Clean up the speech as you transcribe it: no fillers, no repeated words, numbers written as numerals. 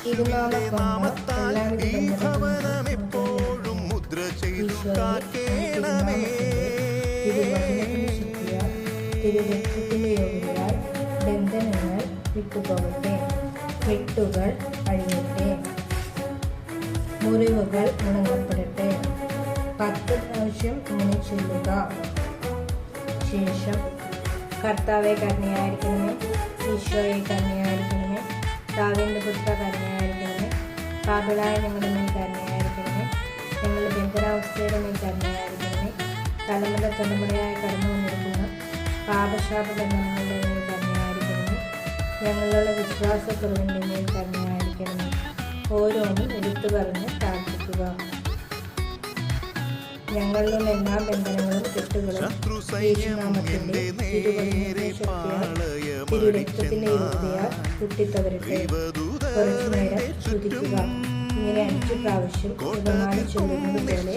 തിരുനാമത്താൽ ഈ ഭവനം എപ്പോഴും മുദ്ര ചെയ്തു കാക്കേണമേ. ബന്ധനങ്ങൾ വിട്ടുപോകട്ടെ, കെട്ടുകൾ അഴിയട്ടെ, മുറിവുകൾ ഉണങ്ങപ്പെടട്ടെ. 10 പ്രാവശ്യം ഇങ്ങനെ ചൊല്ലുക. ശേഷം കർത്താവെ കരുണയായിരിക്കണമേ, ഈശോയെ കരുണയായിരിക്കണമേ, ദാവീദിന്റെ പുത്ര കരുണയായിരിക്കണമേ, പാപികളായ ഞങ്ങളുടെ മേൽ കരുണയായിരിക്കണമേ, ഞങ്ങളുടെ ബന്ധനാവസ്ഥയുടെ മേൽ കരുണയായിരിക്കണമേ, തലമുറ തലമുറയായി കടന്നു വന്നിരിക്കുന്ന പാപശാപ ബന്ധനങ്ങളുടെ മേൽ കരുണയായിരിക്കണമേ, ഞങ്ങളുടെ വിശ്വാസക്കുറവിൻ്റെ മേൽ കരുണയായിരിക്കണമേ. ഓരോന്നും എടുത്തു പറഞ്ഞ് പ്രാർത്ഥിക്കുക. ഞങ്ങളിലുള്ള എല്ലാ ബന്ധനങ്ങളും കെട്ടുകളും യേശുനാമത്തിന്റെ തിരുരക്തത്തിന്റെ യോഗ്യതയാൽ പൊട്ടിത്തവരട്ടെ. കുറച്ചു നേരം ശ്രുതിക്കുക. ഇങ്ങനെ 5 പ്രാവശ്യം ഉപമാനം ചൊല്ലുന്നത് പോലെ